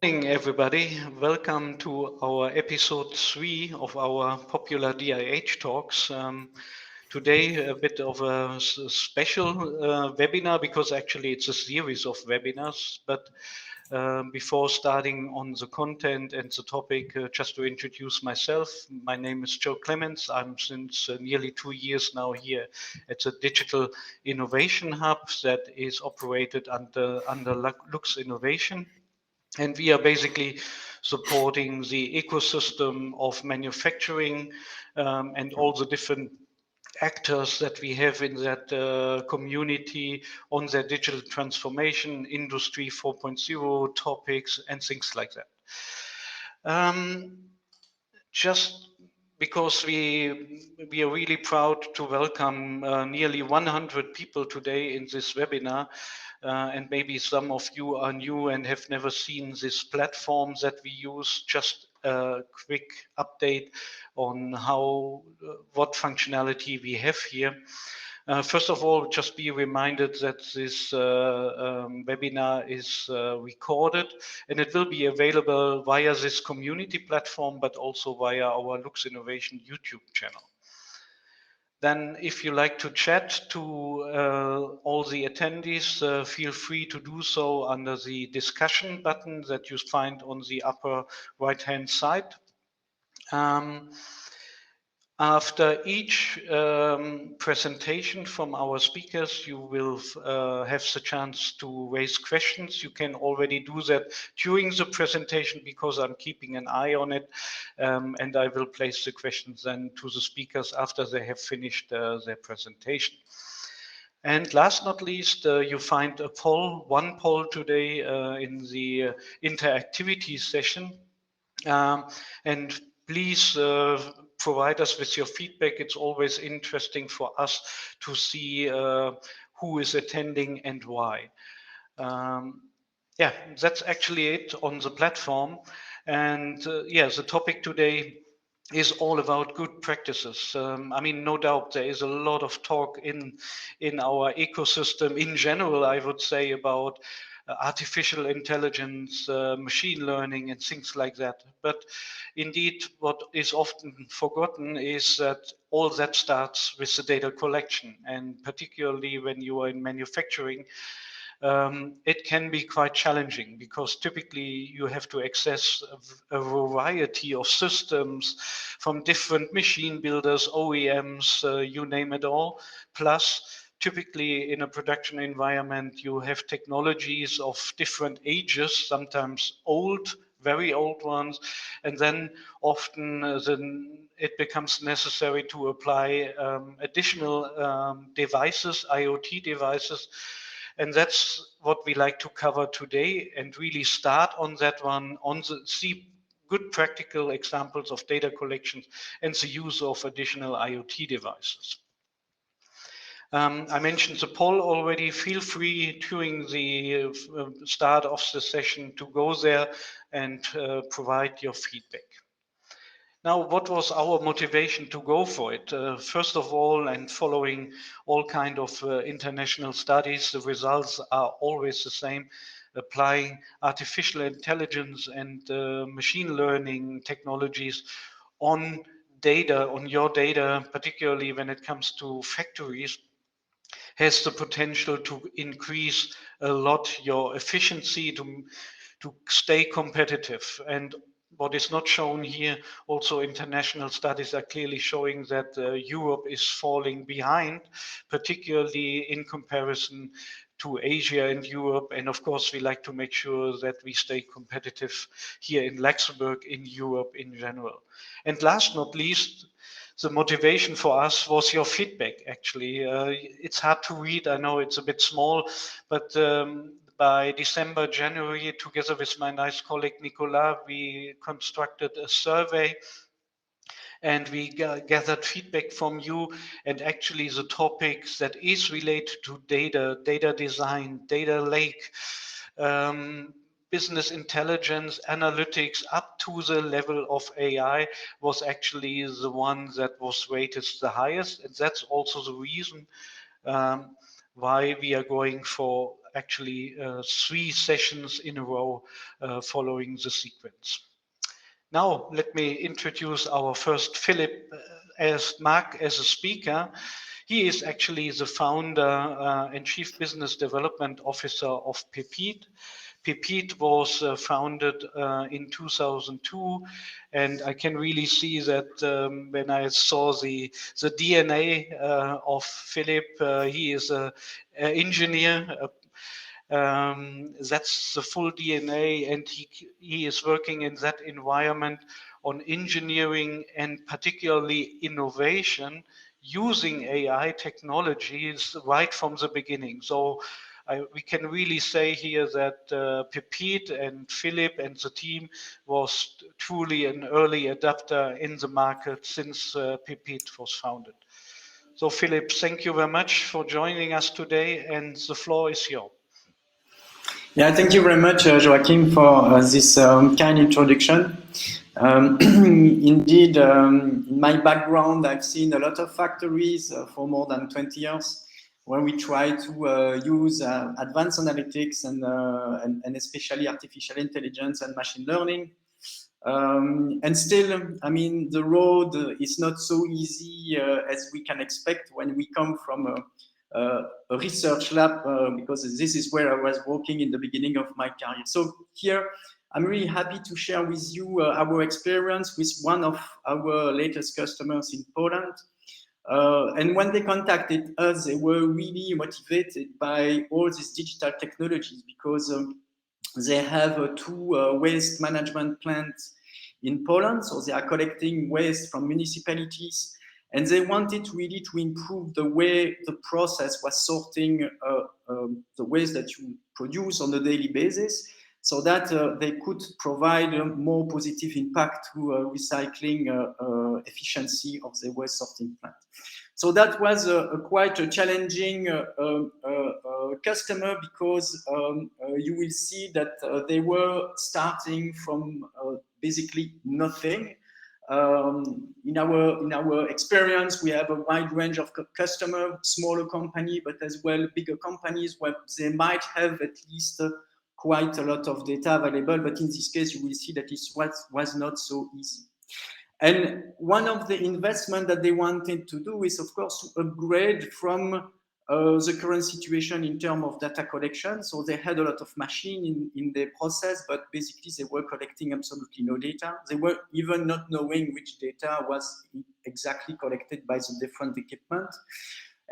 Morning, everybody. Welcome to our episode 3 of our popular DIH Talks. Today, a bit of a special webinar because actually it's a series of webinars. But before starting on the content and the topic, just to introduce myself, my name is Joe Clements. I'm since nearly 2 years now here at the Digital Innovation Hub that is operated under Luxinnovation. And we are basically supporting the ecosystem of manufacturing and all the different actors that we have in that community on their digital transformation, Industry 4.0 topics, and things like that. Just because we are really proud to welcome nearly 100 people today in this webinar, and maybe some of you are new and have never seen this platform that we use. Just a quick update on what functionality we have here. First of all, just be reminded that this webinar is recorded and it will be available via this community platform, but also via our Luxinnovation YouTube channel. Then if you like to chat to all the attendees, feel free to do so under the discussion button that you find on the upper right-hand side. After each presentation from our speakers, you will have the chance to raise questions. You can already do that during the presentation because I'm keeping an eye on it, and I will place the questions then to the speakers after they have finished their presentation. And last not least, you find one poll today in the interactivity session. And please provide us with your feedback. It's always interesting for us to see who is attending and why. Yeah, that's actually it on the platform. And yeah, the topic today is all about good practices. I mean, no doubt there is a lot of talk in our ecosystem in general, I would say, about artificial intelligence, machine learning, and things like that. But indeed, what is often forgotten is that all that starts with the data collection, and particularly when you are in manufacturing, it can be quite challenging because typically you have to access a variety of systems from different machine builders, OEMs, you name it all. Plus, typically in a production environment, you have technologies of different ages, sometimes old, very old ones, and then often it becomes necessary to apply additional devices, IoT devices. And that's what we like to cover today and really start on that one, see good practical examples of data collections and the use of additional IoT devices. I mentioned the poll already. Feel free during the start of the session to go there and provide your feedback. Now, what was our motivation to go for it? First of all, and following all kind of international studies, the results are always the same. Applying artificial intelligence and machine learning technologies on data, on your data, particularly when it comes to factories, has the potential to increase a lot your efficiency, to stay competitive. And what is not shown here, also international studies are clearly showing that Europe is falling behind, particularly in comparison to Asia and Europe. And of course, we like to make sure that we stay competitive here in Luxembourg, in Europe in general. And last not least, the motivation for us was your feedback, actually. It's hard to read, I know it's a bit small, but by December, January, together with my nice colleague Nicolas, we constructed a survey and we gathered feedback from you. And actually the topics that is related to data design, data lake, business intelligence, analytics, up to the level of AI was actually the one that was rated the highest. And that's also the reason why we are going for actually 3 sessions in a row following the sequence. Now, let me introduce our first Philip as Mark as a speaker. He is actually the founder and Chief Business Development Officer of Pepite. Pepite was founded in 2002, and I can really see that when I saw the DNA of Philip, he is an engineer, that's the full DNA, and he is working in that environment on engineering and particularly innovation using AI technologies right from the beginning. So we can really say here that Pepite and Philip and the team was truly an early adapter in the market since Pepite was founded. So Philip, thank you very much for joining us today, and the floor is yours. Yeah, thank you very much, Joachim, for this kind introduction. Indeed, in my background, I've seen a lot of factories for more than 20 years where we try to use advanced analytics and especially artificial intelligence and machine learning. And still, I mean, the road is not so easy as we can expect when we come from a research lab, because this is where I was working in the beginning of my career. So here, I'm really happy to share with you our experience with one of our latest customers in Poland. And when they contacted us, they were really motivated by all these digital technologies because they have 2 waste management plants in Poland. So they are collecting waste from municipalities, and they wanted really to improve the way the process was sorting the waste that you produce on a daily basis, so that they could provide a more positive impact to recycling efficiency of the waste sorting plant. So that was quite a challenging customer, because you will see that they were starting from basically nothing. In our experience, we have a wide range of customers, smaller company, but as well bigger companies where they might have at least quite a lot of data available. But in this case, you will see that it was not so easy. And one of the investments that they wanted to do is, of course, to upgrade from the current situation in terms of data collection. So they had a lot of machine in their process, but basically they were collecting absolutely no data. They were even not knowing which data was exactly collected by the different equipment.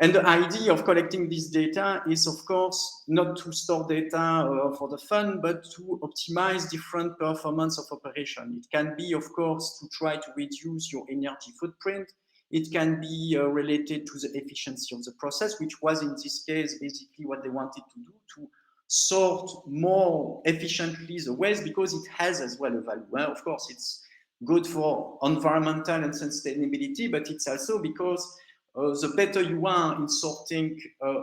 And the idea of collecting this data is, of course, not to store data for the fun, but to optimize different performance of operation. It can be, of course, to try to reduce your energy footprint. It can be related to the efficiency of the process, which was in this case basically what they wanted to do, to sort more efficiently the waste, because it has as well a value. Well, of course, it's good for environmental and sustainability, but it's also because the better you are in sorting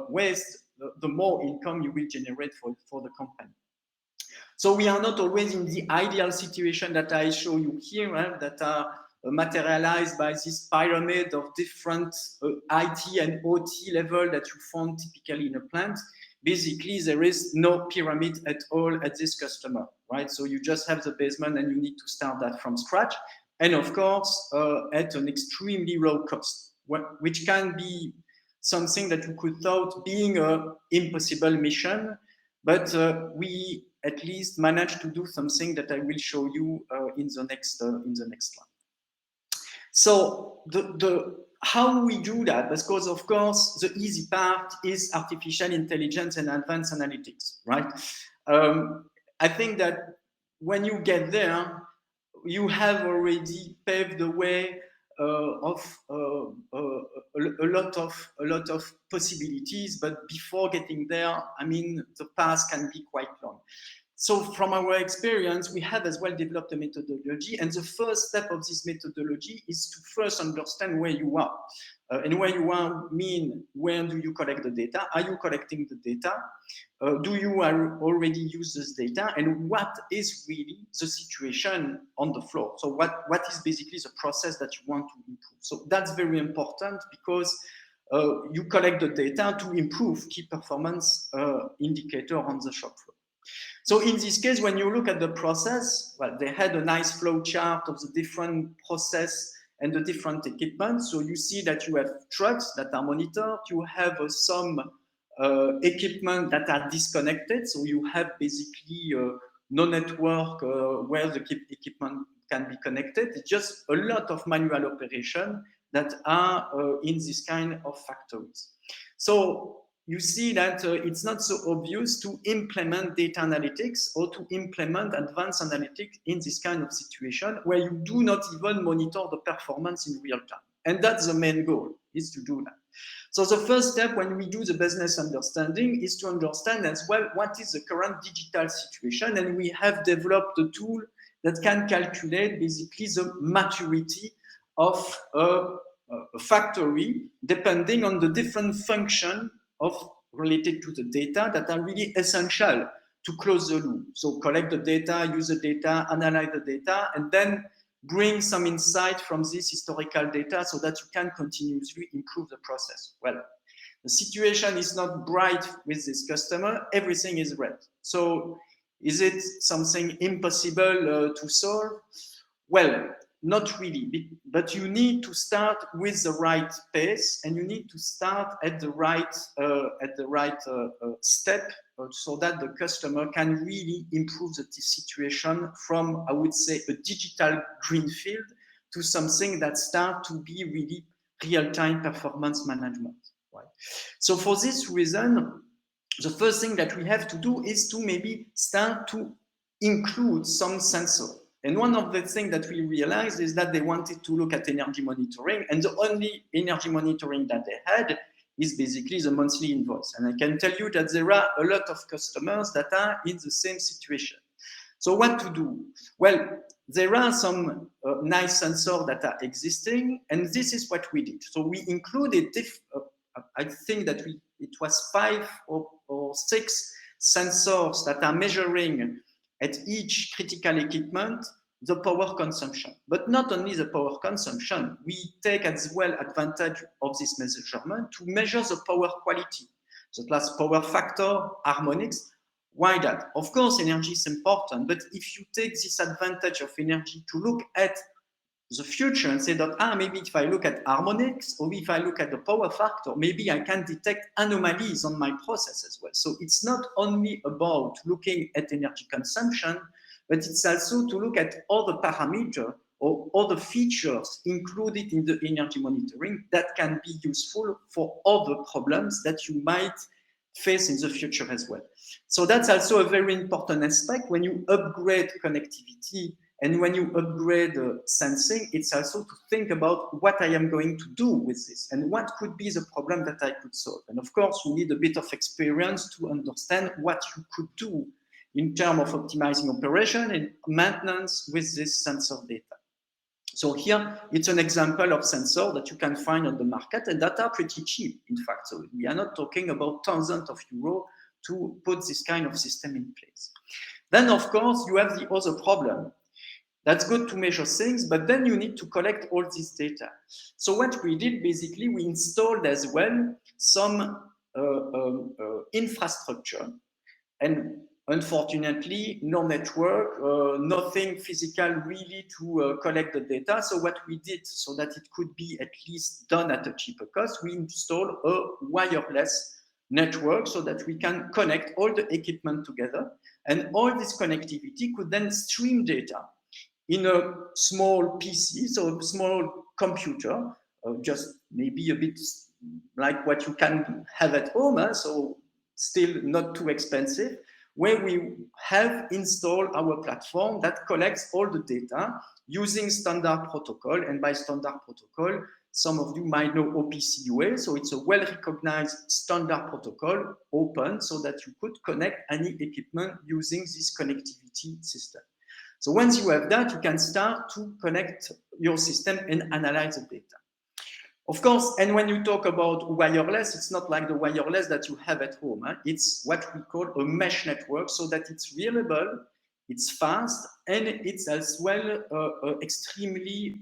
waste, the more income you will generate for the company. So we are not always in the ideal situation that I show you here, that are materialized by this pyramid of different IT and OT level that you find typically in a plant. Basically, there is no pyramid at all at this customer, right? So you just have the basement and you need to start that from scratch. And of course, at an extremely low cost, which can be something that you could thought being an impossible mission, but we at least managed to do something that I will show you in the next slide. So how we do that, because of course the easy part is artificial intelligence and advanced analytics, right? I think that when you get there, you have already paved the way of a lot of possibilities, but before getting there, I mean, the path can be quite long. So from our experience, we have as well developed a methodology, and the first step of this methodology is to first understand where you are. And where you are mean, where do you collect the data? Are you collecting the data? Do you already use this data? And what is really the situation on the floor? So what is basically the process that you want to improve? So that's very important, because you collect the data to improve key performance indicator on the shop floor. So in this case, when you look at the process, well, they had a nice flow chart of the different process and the different equipment. So you see that you have trucks that are monitored, you have some equipment that are disconnected. So you have basically no network where the equipment can be connected. It's just a lot of manual operation that are in this kind of factories. So you see that it's not so obvious to implement data analytics or to implement advanced analytics in this kind of situation where you do not even monitor the performance in real time. And that's the main goal, is to do that. So the first step when we do the business understanding is to understand as well what is the current digital situation, and we have developed a tool that can calculate basically the maturity of a factory depending on the different function of related to the data that are really essential to close the loop. So collect the data, use the data, analyze the data, and then bring some insight from this historical data so that you can continuously improve the process. Well, the situation is not bright with this customer, everything is red. So is it something impossible to solve? Well, not really, but you need to start with the right pace, and you need to start at the right step so that the customer can really improve the situation from, I would say, a digital greenfield to something that starts to be really real-time performance management. Right? So for this reason, the first thing that we have to do is to maybe start to include some sensor. And one of the things that we realized is that they wanted to look at energy monitoring, and the only energy monitoring that they had is basically the monthly invoice. And I can tell you that there are a lot of customers that are in the same situation. So what to do? Well, there are some nice sensors that are existing, and this is what we did. So we included, I think that it was 5 or 6 sensors that are measuring at each critical equipment the power consumption. But not only the power consumption, we take as well advantage of this measurement to measure the power quality. So class power factor, harmonics. Why that? Of course, energy is important, but if you take this advantage of energy to look at the future and say that, maybe if I look at harmonics or if I look at the power factor, maybe I can detect anomalies on my process as well. So it's not only about looking at energy consumption, but it's also to look at all the parameters or all the features included in the energy monitoring that can be useful for other problems that you might face in the future as well. So that's also a very important aspect when you upgrade connectivity. And when you upgrade sensing, it's also to think about what I am going to do with this and what could be the problem that I could solve. And of course, you need a bit of experience to understand what you could do in terms of optimizing operation and maintenance with this sensor data. So here, it's an example of sensor that you can find on the market and that are pretty cheap, in fact. So we are not talking about thousands of euros to put this kind of system in place. Then, of course, you have the other problem. That's good to measure things, but then you need to collect all this data. So what we did, basically, we installed as well some infrastructure. And unfortunately, no network, nothing physical really to collect the data. So what we did, so that it could be at least done at a cheaper cost, we installed a wireless network so that we can connect all the equipment together. And all this connectivity could then stream data in a small PC, so a small computer, just maybe a bit like what you can have at home, so still not too expensive, where we have installed our platform that collects all the data using standard protocol. And by standard protocol, some of you might know OPC UA, so it's a well-recognized standard protocol, open, so that you could connect any equipment using this connectivity system. So once you have that, you can start to connect your system and analyze the data. Of course, and when you talk about wireless, it's not like the wireless that you have at home. It's what we call a mesh network, so that it's reliable, it's fast, and it's as well extremely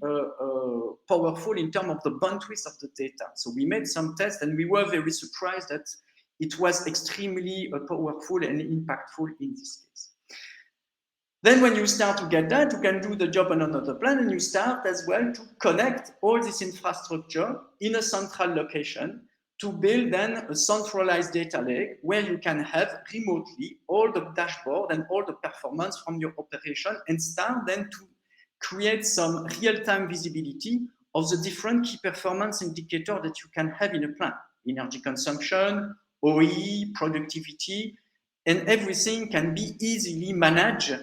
powerful in terms of the bandwidth of the data. So we made some tests, and we were very surprised that it was extremely powerful and impactful in this case. Then when you start to get that, you can do the job on another plan, and you start as well to connect all this infrastructure in a central location to build then a centralized data lake where you can have remotely all the dashboard and all the performance from your operation, and start then to create some real-time visibility of the different key performance indicators that you can have in a plant. Energy consumption, OE, productivity, and everything can be easily managed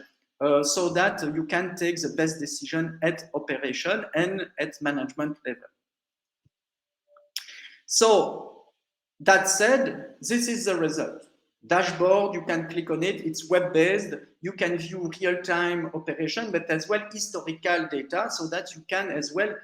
so that you can take the best decision at operation and at management level. So that said, this is the result. Dashboard, you can click on it, it's web-based, you can view real-time operation, but as well historical data, so that you can as well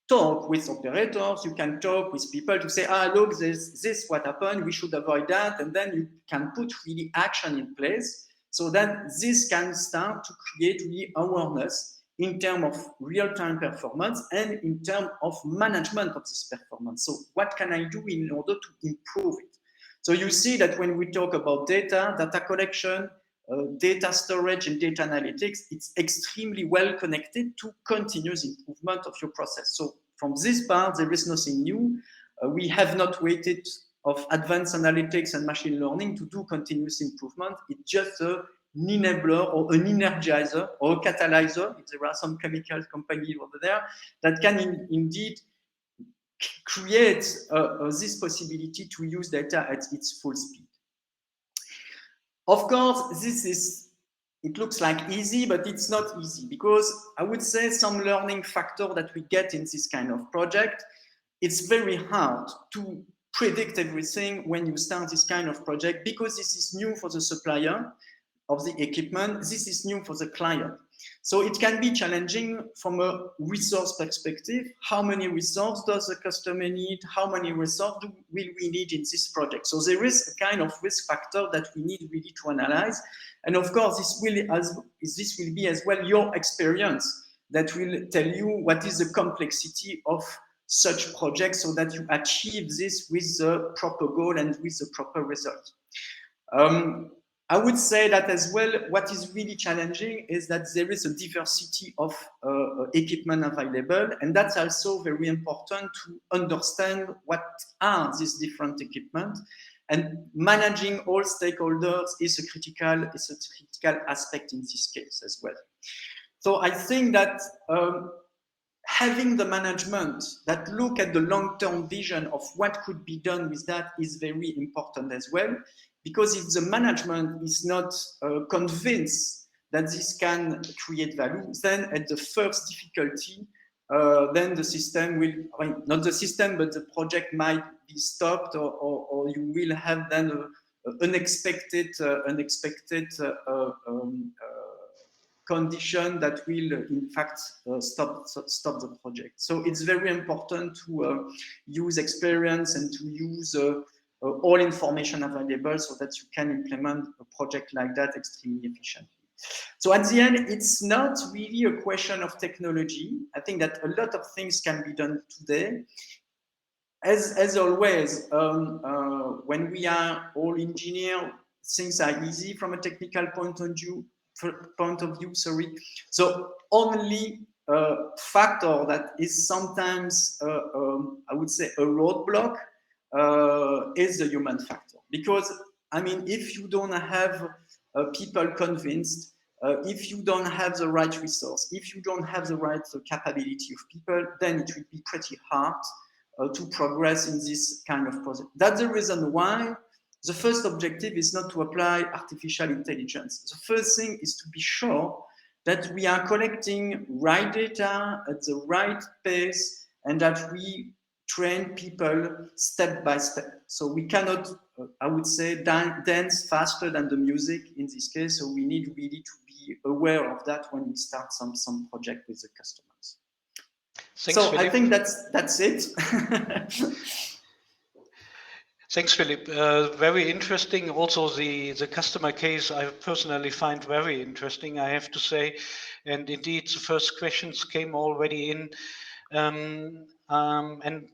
talk with operators, you can talk with people to say, look, this what happened, we should avoid that, and then you can put really action in place, so that this can start to create really awareness in terms of real-time performance and in terms of management of this performance. So what can I do in order to improve it? So you see that when we talk about data collection, data storage and data analytics, it's extremely well connected to continuous improvement of your process. So from this part, there is nothing new. We have not waited of advanced analytics and machine learning to do continuous improvement. It's just an enabler or an energizer or a catalyzer, if there are some chemical companies over there, that can indeed create this possibility to use data at its full speed. Of course, it looks like easy, but it's not easy, because I would say some learning factor that we get in this kind of project, it's very hard to predict everything when you start this kind of project, because this is new for the supplier of the equipment, this is new for the client. So it can be challenging from a resource perspective. How many resources does the customer need? How many resources will we need in this project? So there is a kind of risk factor that we need really to analyze. And of course, this will be as well your experience that will tell you what is the complexity of such projects, so that you achieve this with the proper goal and with the proper result. I would say that as well, what is really challenging is that there is a diversity of equipment available, and that's also very important to understand what are these different equipment, and managing all stakeholders is a critical aspect in this case as well. So I think that having the management that look at the long-term vision of what could be done with that is very important as well. Because if the management is not convinced that this can create value, then at the first difficulty, then the system will, not the system, but the project might be stopped, or you will have then an unexpected condition that will, in fact, stop the project. So it's very important to use experience and to use all information available, so that you can implement a project like that extremely efficiently. So at the end, it's not really a question of technology. I think that a lot of things can be done today. As always, when we are all engineers, things are easy from a technical point of view. So only factor that is sometimes, I would say, a roadblock is the human factor. Because, I mean, if you don't have people convinced, if you don't have the right resource, if you don't have the right capability of people, then it will be pretty hard to progress in this kind of project. That's the reason why the first objective is not to apply artificial intelligence. The first thing is to be sure that we are collecting right data at the right pace, and that we train people step by step. So we cannot, I would say, dance faster than the music in this case. So we need really to be aware of that when we start some project with the customers. Thanks, so Philippe. I think that's it. Thanks, Philip. Very interesting. Also, the customer case I personally find very interesting, I have to say. And indeed, the first questions came already in. And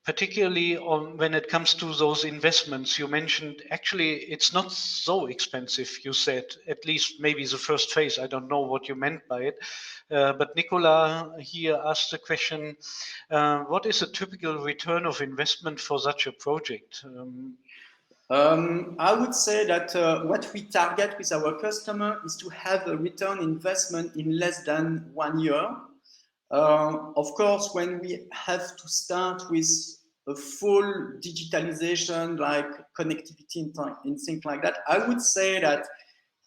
particularly on when it comes to those investments you mentioned, actually it's not so expensive, you said, at least maybe the first phase. I don't know what you meant by it, but Nicola here asked the question, what is a typical return of investment for such a project? I would say that what we target with our customer is to have a return investment in less than 1 year. Of course, when we have to start with a full digitalization, like connectivity and things like that, I would say that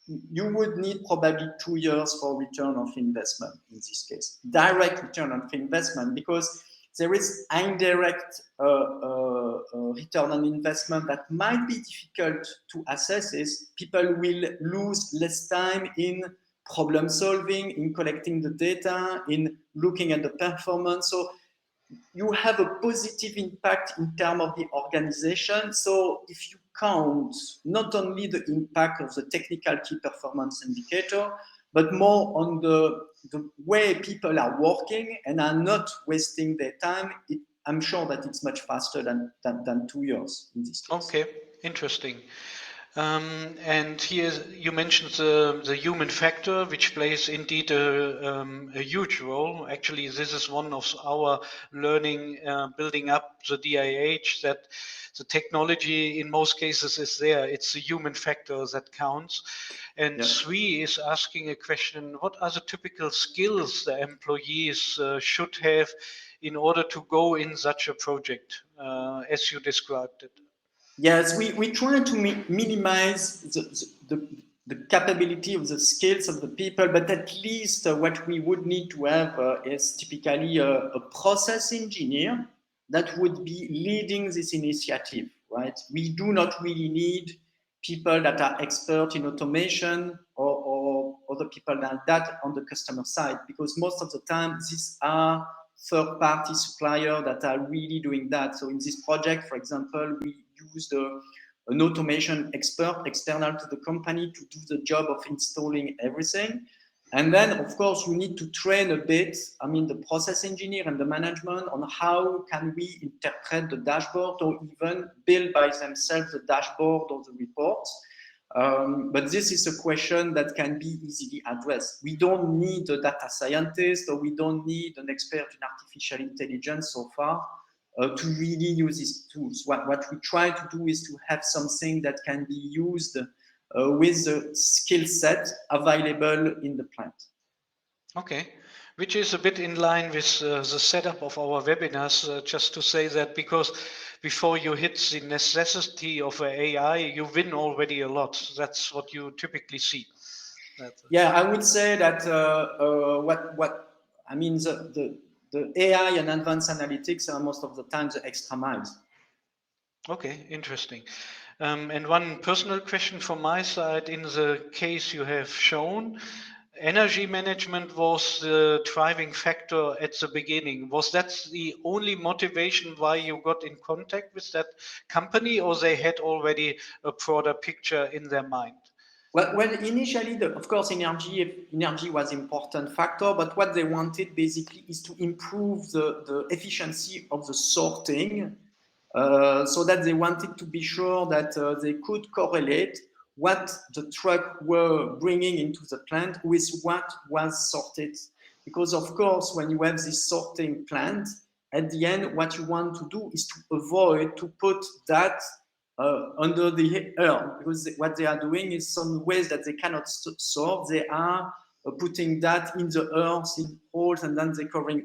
you would need probably 2 years for return of investment in this case, direct return of investment, because there is indirect return on investment that might be difficult to assess. Is people will lose less time in problem solving, in collecting the data, in looking at the performance. So you have a positive impact in terms of the organization. So if you count not only the impact of the technical key performance indicator, but more on the way people are working and are not wasting their time, I'm sure that it's much faster than 2 years in this case. Okay, interesting. And here you mentioned the human factor, which plays indeed a huge role. Actually, this is one of our learning, building up the DIH, that the technology in most cases is there. It's the human factor that counts. And Yeah. Sri is asking a question, what are the typical skills the employees should have in order to go in such a project, as you described it? Yes, we try to minimize the capability of the skills of the people, but at least what we would need to have is typically a process engineer that would be leading this initiative, right? We do not really need people that are expert in automation or other people like that on the customer side, because most of the time these are third-party suppliers that are really doing that. So in this project, for example, we used an automation expert external to the company to do the job of installing everything. And then, of course, you need to train a bit, I mean, the process engineer and the management on how can we interpret the dashboard or even build by themselves the dashboard or the reports. But this is a question that can be easily addressed. We don't need a data scientist, or we don't need an expert in artificial intelligence so far to really use these tools. What we try to do is to have something that can be used with the skill set available in the plant. Okay, which is a bit in line with the setup of our webinars, just to say that, because before you hit the necessity of AI, you win already a lot. That's what you typically see. Yeah, I would say that I mean, the AI and advanced analytics are most of the time the extra miles. Okay, interesting. And one personal question from my side, in the case you have shown, energy management was the driving factor at the beginning. Was that the only motivation why you got in contact with that company, or they had already a broader picture in their mind? Well, initially, of course, energy was an important factor, but what they wanted basically is to improve the efficiency of the sorting, so that they wanted to be sure that they could correlate what the truck were bringing into the plant with what was sorted. Because of course, when you have this sorting plant, at the end, what you want to do is to avoid to put that under the earth, because what they are doing is some ways that they cannot sort. They are putting that in the earth in holes, and then they covering.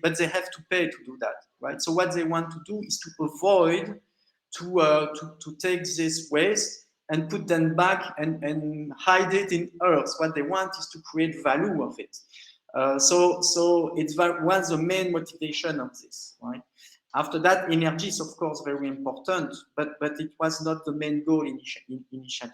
But they have to pay to do that, right? So what they want to do is to avoid to take this waste and put them back and hide it in earth. What they want is to create value of it. So it was the main motivation of this, right? After that, energy is of course very important, but it was not the main goal initially.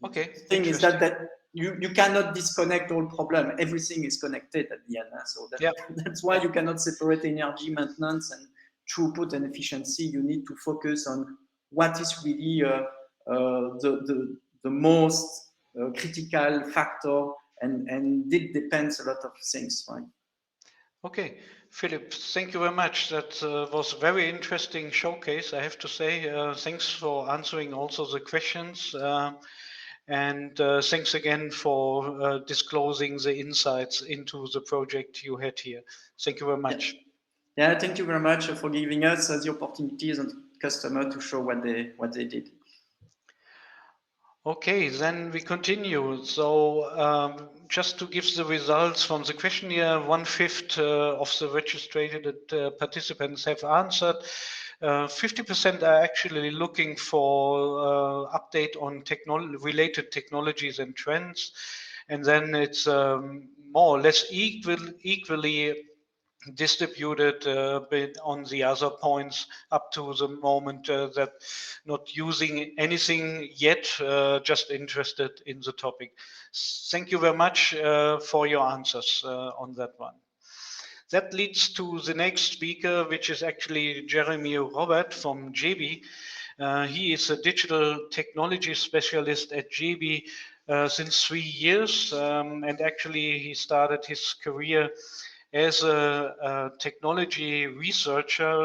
Okay. The thing is that you cannot disconnect all problem. Everything is connected at the end. So that's why you cannot separate energy maintenance and throughput and efficiency. You need to focus on what is really the most critical factor, and it depends a lot of things, right? Okay, Philip, thank you very much. That was a very interesting showcase, I have to say. Thanks for answering also the questions. And thanks again for disclosing the insights into the project you had here. Thank you very much. Yeah, thank you very much for giving us the opportunities and customer to show what they did. Okay, then we continue. So just to give the results from the questionnaire, 1/5 of the registered participants have answered. 50% are actually looking for update on related technologies and trends. And then it's more or less equally distributed on the other points up to the moment that not using anything yet, just interested in the topic. Thank you very much for your answers on that one. That leads to the next speaker, which is actually Jeremy Robert from JB. He is a digital technology specialist at JB since 3 years, and actually he started his career as a technology researcher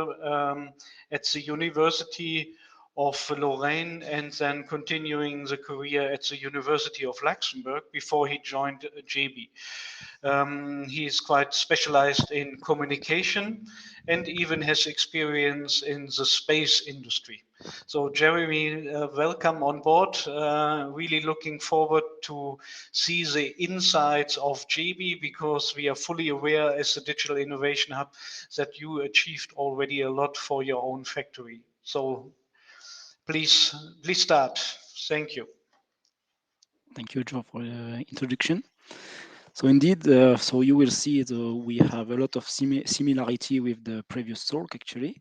at the University of Lorraine, and then continuing the career at the University of Luxembourg before he joined JB. He is quite specialized in communication and even has experience in the space industry. So Jeremy, welcome on board. Really looking forward to see the insights of JB, because we are fully aware as a digital innovation hub that you achieved already a lot for your own factory. So please start. Thank you. Thank you, Joe, for the introduction. So indeed, so you will see we have a lot of similarity with the previous talk, actually.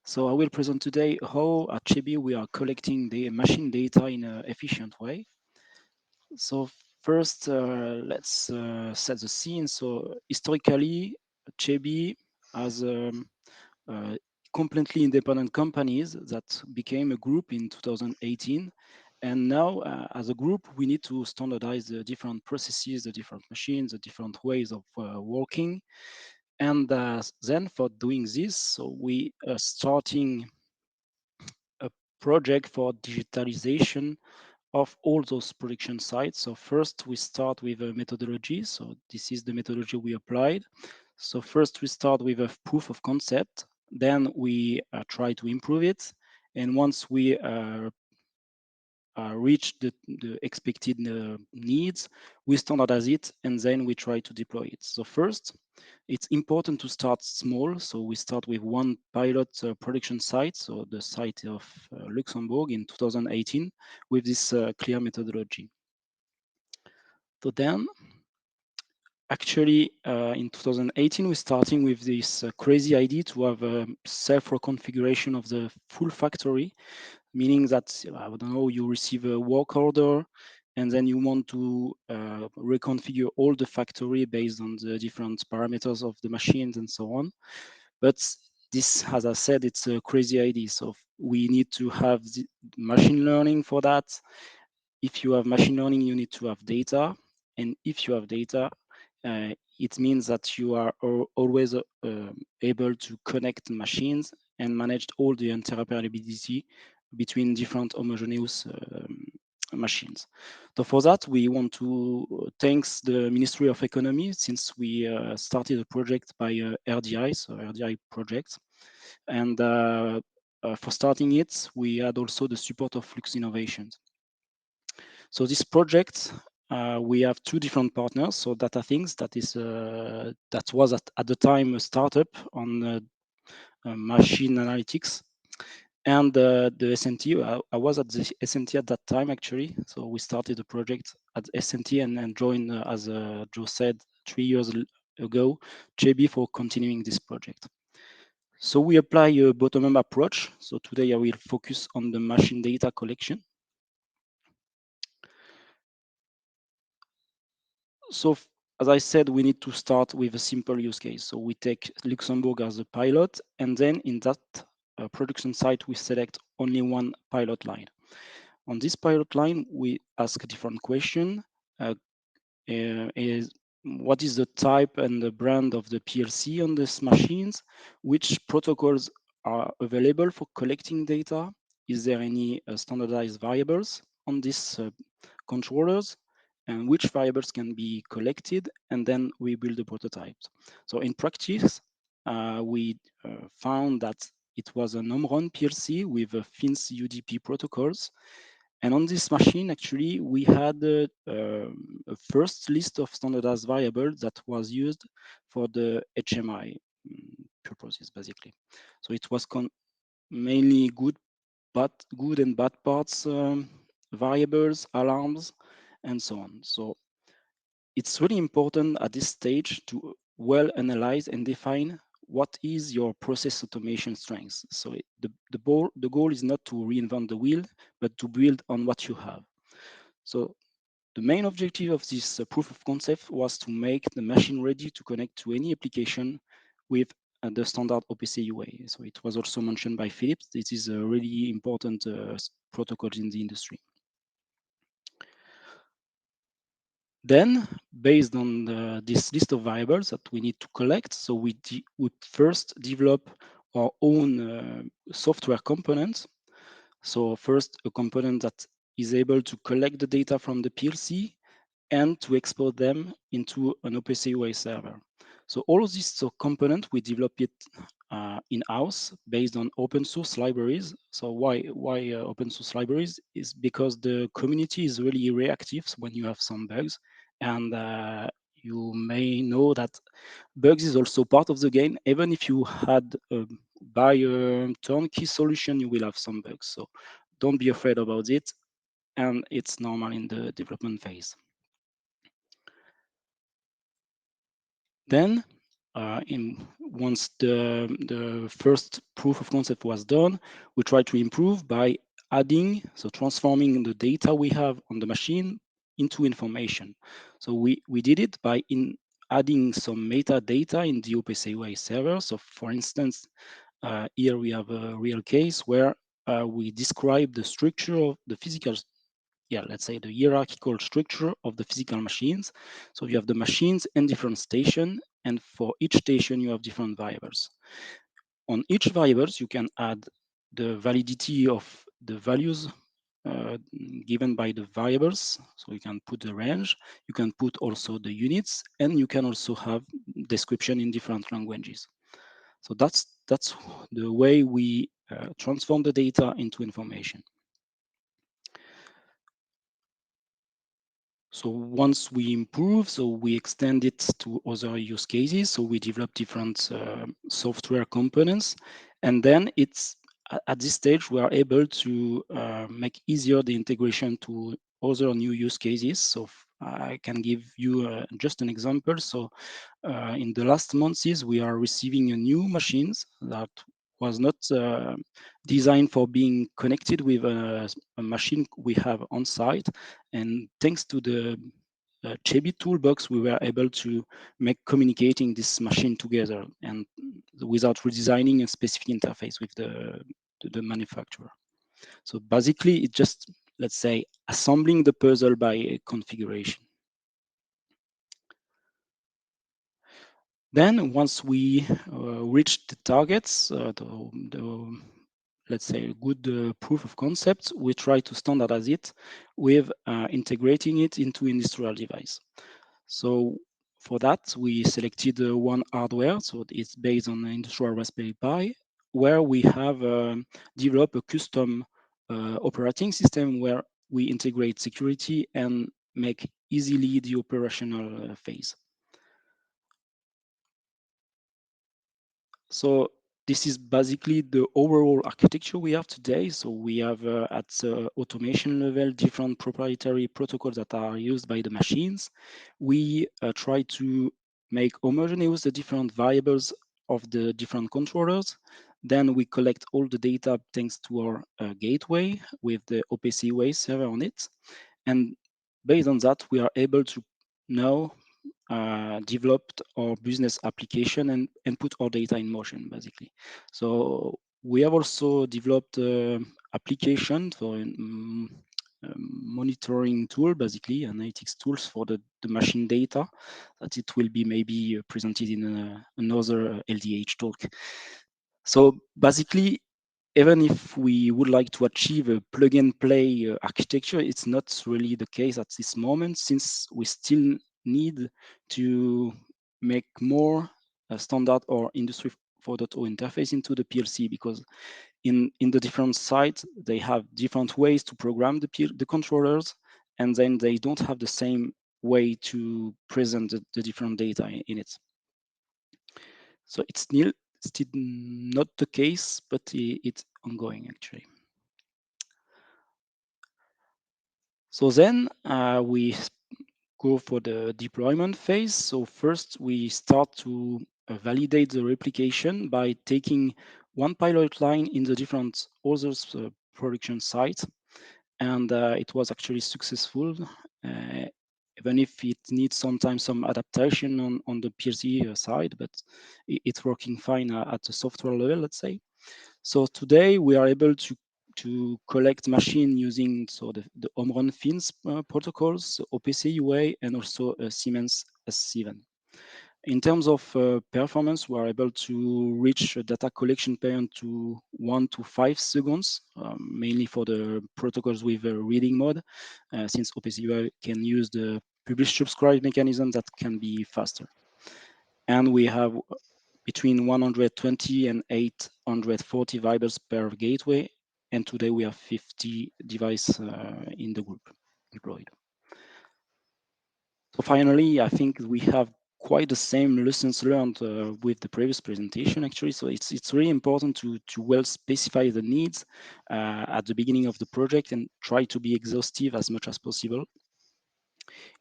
So I will present today how at Chebi we are collecting the machine data in an efficient way. So first, let's set the scene. So historically, Chebi has completely independent companies that became a group in 2018. And now, as a group, we need to standardize the different processes, the different machines, the different ways of working. And then for doing this, so we are starting a project for digitalization of all those production sites. So first we start with a methodology. So this is the methodology we applied. So first we start with a proof of concept, then we try to improve it. And once we reach the expected needs, we standardize it, and then we try to deploy it. So first, it's important to start small. So we start with one pilot production site, so the site of Luxembourg in 2018, with this clear methodology. So then, actually, in 2018, we're starting with this crazy idea to have a self-reconfiguration of the full factory, meaning that, I don't know, you receive a work order, and then you want to reconfigure all the factory based on the different parameters of the machines and so on. But this, as I said, it's a crazy idea. So we need to have the machine learning for that. If you have machine learning, you need to have data. And if you have data, it means that you are always able to connect machines and manage all the interoperability between different homogeneous machines. So for that, we want to thanks the Ministry of Economy, since we started a project by L-DIH, so L-DIH project. And for starting it, we had also the support of Luxinnovation. So this project, we have two different partners. So Data Things, that was at the time a startup on machine analytics, and the SNT. I was at the SNT at that time, actually. So we started a project at SNT and then joined, as Joe said, 3 years ago, JB, for continuing this project. So we apply a bottom-up approach. So today I will focus on the machine data collection. So as I said, we need to start with a simple use case. So we take Luxembourg as a pilot, and then in that production site, we select only one pilot line. On this pilot line, we ask a different question. Is what is the type and the brand of the PLC on these machines? Which protocols are available for collecting data? Is there any standardized variables on these controllers? And which variables can be collected? And then we build the prototypes. So in practice, we found that it was an home run PLC with FINS UDP protocols. And on this machine, actually, we had a first list of standardized variables that was used for the HMI purposes, basically. So it was mainly good and bad parts, variables, alarms, and so on. So it's really important at this stage to well analyze and define what is your process automation strengths. So the goal is not to reinvent the wheel, but to build on what you have. So the main objective of this proof of concept was to make the machine ready to connect to any application with the standard OPC UA. So it was also mentioned by Philippe. This is a really important protocol in the industry. Then, based on this list of variables that we need to collect, so we would first develop our own software component. So first, a component that is able to collect the data from the PLC and to export them into an OPC UA server. So all of these components, we develop it in-house based on open source libraries. So why open source libraries is because the community is really reactive when you have some bugs. And you may know that bugs is also part of the game. Even if you had buy a turnkey solution, you will have some bugs. So don't be afraid about it. And it's normal in the development phase. Then, once the first proof of concept was done, we tried to improve by adding, so transforming the data we have on the machine into information. So we did it by adding some metadata in the OPC UA server. So for instance, here we have a real case where we describe the structure of the physical, let's say the hierarchical structure of the physical machines. So you have the machines and different stations, and for each station you have different variables. On each variables, you can add the validity of the values given by the variables. So you can put the range, you can put also the units, and you can also have description in different languages. So that's the way we transform the data into information. So once we improve, so we extend it to other use cases. So we develop different software components, and then it's at this stage we are able to make easier the integration to other new use cases. So I can give you just an example. So in the last months, we are receiving a new machines that was not designed for being connected with a machine we have on site. And thanks to the Chebi toolbox, we were able to make communicating this machine together and without redesigning a specific interface with the manufacturer. So basically, it's just, let's say, assembling the puzzle by configuration. Then once we reach the targets, let's say, a good proof of concept, we try to standardize it with integrating it into industrial device. So for that, we selected one hardware. So it's based on the industrial Raspberry Pi, where we have developed a custom operating system where we integrate security and make easily the operational phase. So this is basically the overall architecture we have today. So we have at the automation level different proprietary protocols that are used by the machines. We try to make homogeneous the different variables of the different controllers. Then we collect all the data thanks to our gateway with the OPC UA server on it. And based on that, we are able to now developed our business application and put our data in motion, basically. So We have also developed application for monitoring tool, basically analytics tools for the machine data, that it will be maybe presented in another L-DIH talk. So basically, even if we would like to achieve a plug and play architecture, it's not really the case at this moment, since we still need to make more standard or Industry 4.0 interface into the PLC, because in the different sites, they have different ways to program the controllers, and then they don't have the same way to present the different data in it. So it's still not the case, but it's ongoing actually. So then we go for the deployment phase. So first we start to validate the replication by taking one pilot line in the different other production sites. And it was actually successful, even if it needs sometimes some adaptation on the PLC side, but it's working fine at the software level, let's say. So today we are able to collect machine using the home run fins protocols, so OPC UA, and also Siemens S7. In terms of performance, we are able to reach a data collection period to 1 to 5 seconds, mainly for the protocols with a reading mode, since OPC UA can use the publish subscribe mechanism that can be faster. And we have between 120 and 840 vibers per gateway, and today we have 50 devices in the group deployed. So finally, I think we have quite the same lessons learned with the previous presentation actually. So it's really important to well specify the needs at the beginning of the project and try to be exhaustive as much as possible.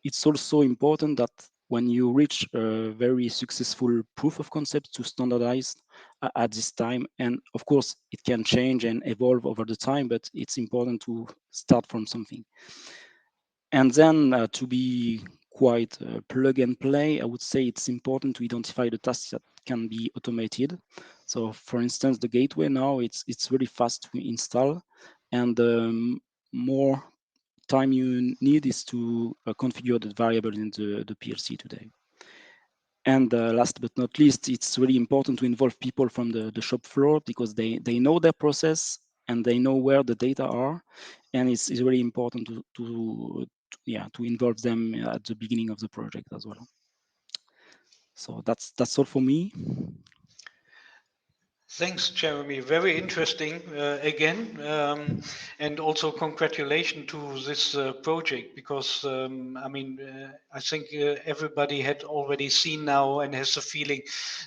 It's also important that when you reach a very successful proof of concept, to standardize at this time. And of course, it can change and evolve over the time, but it's important to start from something. And then to be quite plug and play, I would say it's important to identify the tasks that can be automated. So for instance, the gateway now, it's really fast to install, and more time you need is to configure the variable in the PLC today. And last but not least, it's really important to involve people from the shop floor, because they know their process and they know where the data are. And it's really important to involve them at the beginning of the project as well. So that's all for me. Thanks, Jeremy. Very interesting again, and also congratulations to this project, because I mean, I think everybody had already seen now and has the feeling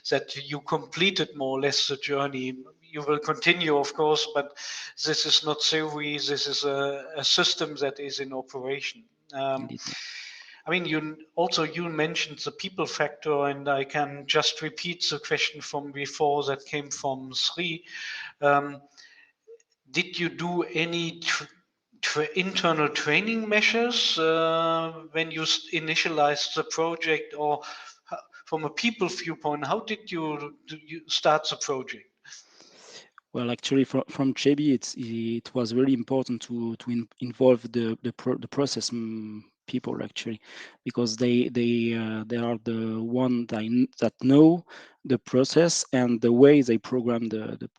that you completed more or less the journey. You will continue, of course, but this is not theory. This is a system that is in operation. Indeed, yeah. I mean, you mentioned the people factor, and I can just repeat the question from before that came from Sri. Um, did you do any internal training measures when you initialized the project, or from a people viewpoint, how did you start the project? Well, actually, from JB, it was really important to involve the process people actually, because they are the one that know the process and the way they program the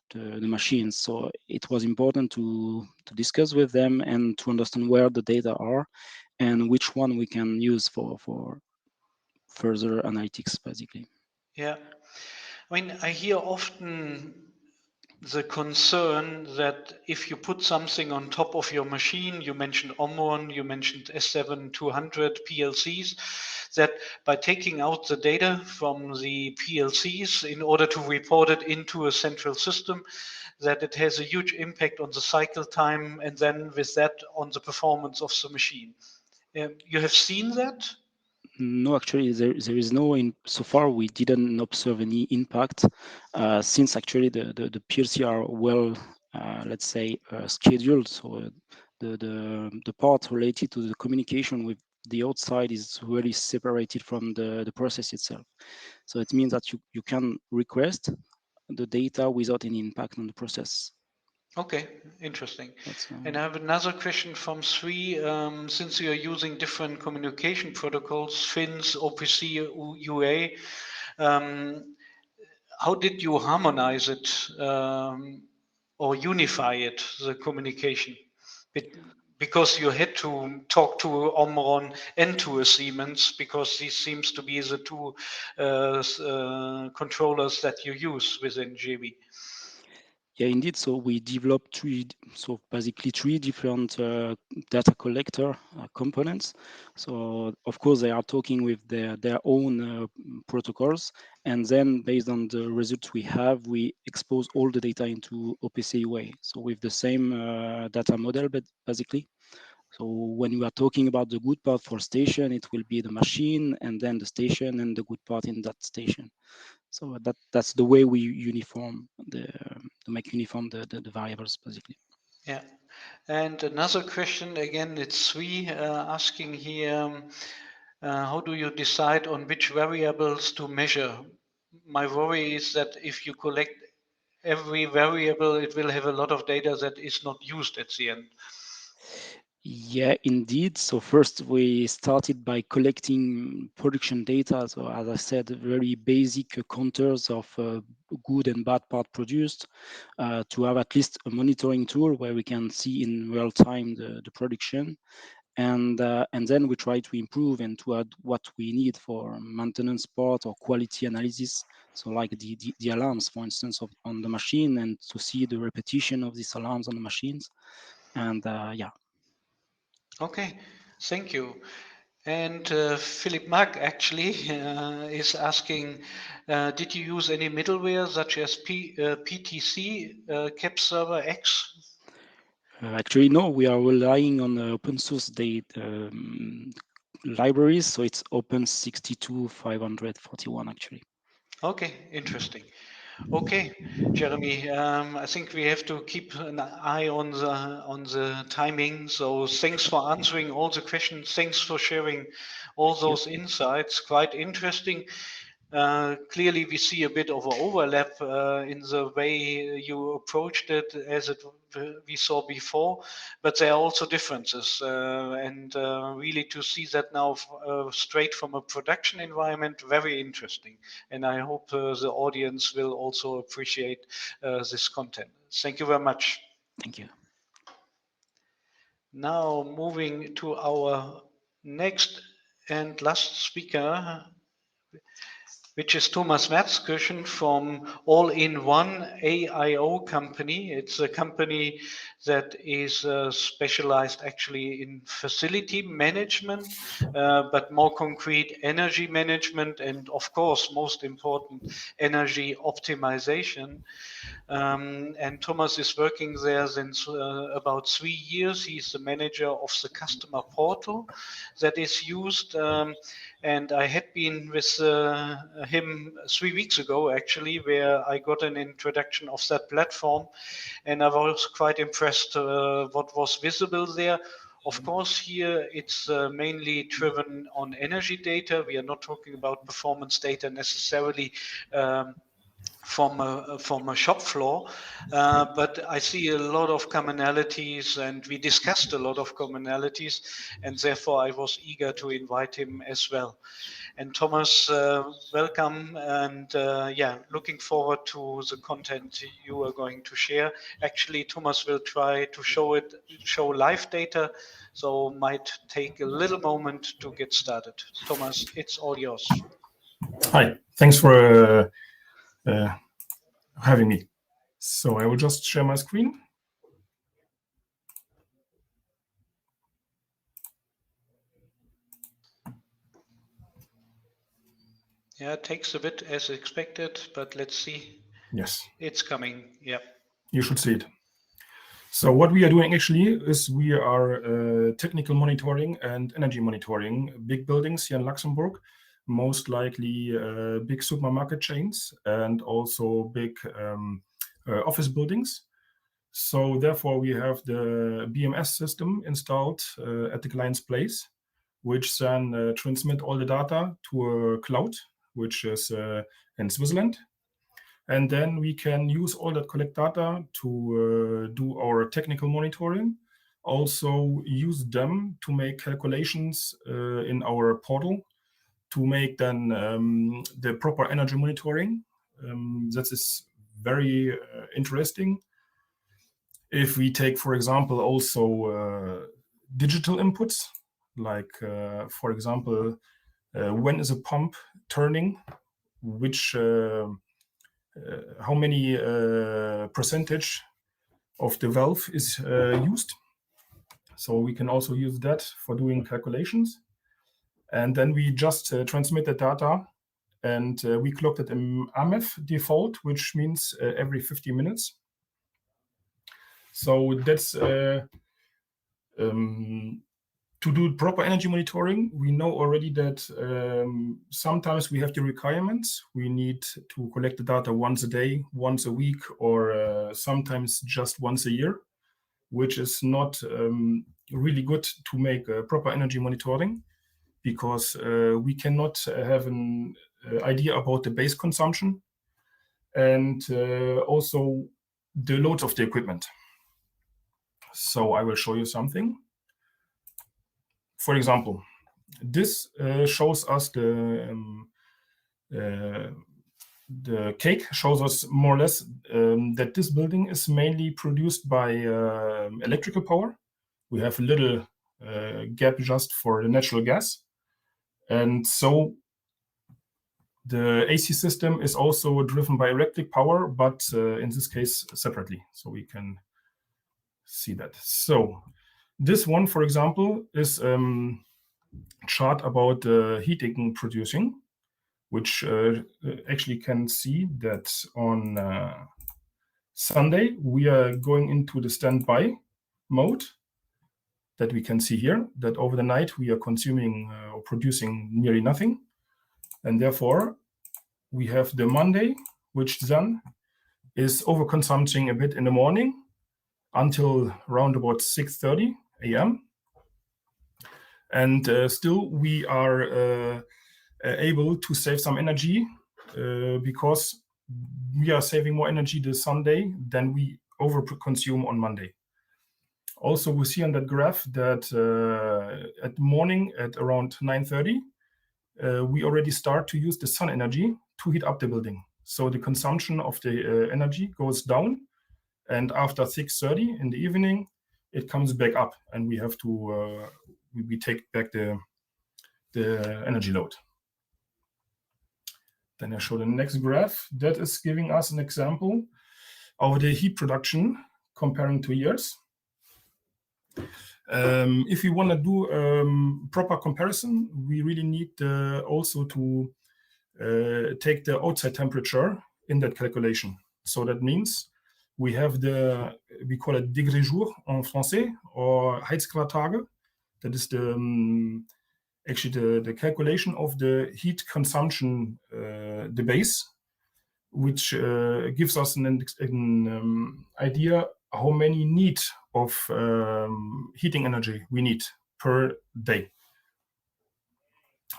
machines. So it was important to discuss with them and to understand where the data are and which one we can use for further analytics, basically. Yeah, I mean, I hear often the concern that if you put something on top of your machine, you mentioned Omron, you mentioned S7-200 PLCs, that by taking out the data from the PLCs in order to report it into a central system, that it has a huge impact on the cycle time, and then with that on the performance of the machine. You have seen that? No, actually, there is no, so far we didn't observe any impact, since actually the PLC are well, let's say, scheduled. So the part related to the communication with the outside is really separated from the process itself. So it means that you can request the data without any impact on the process. Okay, interesting. That's, And I have another question from Sri. Since you are using different communication protocols, FINS, OPC, UA, how did you harmonize it or unify it, the communication? Because you had to talk to Omron and to a Siemens, because these seems to be the two controllers that you use within GB. Yeah, indeed. So we developed basically three different data collector components. So of course they are talking with their own protocols, and then based on the results we have, we expose all the data into OPC UA. So with the same data model, but basically. So when we are talking about the good part for station, it will be the machine and then the station and the good part in that station. So that's the way we uniform to make uniform the variables basically. Yeah. And another question again, it's Sri asking here, how do you decide on which variables to measure? My worry is that if you collect every variable, it will have a lot of data that is not used at the end. Yeah, indeed. So first we started by collecting production data. So as I said, very basic counters of good and bad part produced to have at least a monitoring tool where we can see in real time the production. And then we try to improve and to add what we need for maintenance part or quality analysis. So like the alarms, for instance, on the machine, and to see the repetition of these alarms on the machines. And yeah. Okay, thank you. And Philip Mack actually is asking, did you use any middleware such as PTC, Cap Server X? Actually, no, we are relying on open source data libraries. So it's Open 62.541 actually. Okay, interesting. Okay, Jeremy, I think we have to keep an eye on the timing. So thanks for answering all the questions. Thanks for sharing all those insights. Quite interesting. Clearly, we see a bit of an overlap in the way you approached it as we saw before, but there are also differences. And really to see that now straight from a production environment, very interesting. And I hope the audience will also appreciate this content. Thank you very much. Thank you. Now moving to our next and last speaker, which is Thomas Metzgerschen from All-in-One AIO company. It's a company that is specialized actually in facility management, but more concrete energy management, and of course, most important, energy optimization. And Thomas is working there since about 3 years. He's the manager of the customer portal that is used. And I had been with him 3 weeks ago, actually, where I got an introduction of that platform. And I was quite impressed what was visible there. Of course, here it's mainly driven on energy data. We are not talking about performance data necessarily. From a shop floor, but I see a lot of commonalities, and we discussed a lot of commonalities, and therefore I was eager to invite him as well. And Thomas, welcome, and yeah, looking forward to the content you are going to share. Actually, Thomas will try to show live data, so might take a little moment to get started. Thomas, it's all yours. Hi, thanks for having me. So I will just share my screen. Yeah, it takes a bit as expected, but let's see. Yes. It's coming. Yeah. You should see it. So what we are doing actually is we are technical monitoring and energy monitoring big buildings here in Luxembourg, most likely big supermarket chains and also big office buildings. So therefore we have the BMS system installed at the client's place, which then transmit all the data to a cloud, which is in Switzerland. And then we can use all that collect data to do our technical monitoring. Also use them to make calculations in our portal to make then the proper energy monitoring. That is very interesting. If we take, for example, also digital inputs, like, for example, when is a pump turning, which, how many percentage of the valve is used. So we can also use that for doing calculations. And then we just transmit the data, and we clocked it in AMEF default, which means every 50 minutes. So that's to do proper energy monitoring. We know already that sometimes we have the requirements. We need to collect the data once a day, once a week, or sometimes just once a year, which is not really good to make proper energy monitoring, because we cannot have an idea about the base consumption and also the loads of the equipment. So I will show you something. For example, this shows us the cake shows us more or less that this building is mainly produced by electrical power. We have a little gap just for the natural gas. And so the AC system is also driven by electric power, but in this case separately. So we can see that. So this one, for example, is chart about heating producing, which actually can see that on Sunday we are going into the standby mode that we can see here, that over the night we are consuming or producing nearly nothing. And therefore we have the Monday, which then is overconsuming a bit in the morning until around about 6:30 a.m. And still we are able to save some energy because we are saving more energy this Sunday than we overconsume on Monday. Also, we see on that graph that at morning at around 9:30, we already start to use the sun energy to heat up the building. So the consumption of the energy goes down, and after 6:30 in the evening, it comes back up, and we have to we take back the energy load. Then I show the next graph. That is giving us an example of the heat production comparing 2 years. If we want to do proper comparison, we really need also to take the outside temperature in that calculation. So that means we have we call it degré jour en français, or Heizgrad-Tage. That is actually the calculation of the heat consumption, the base, which gives us an idea how many need of heating energy we need per day.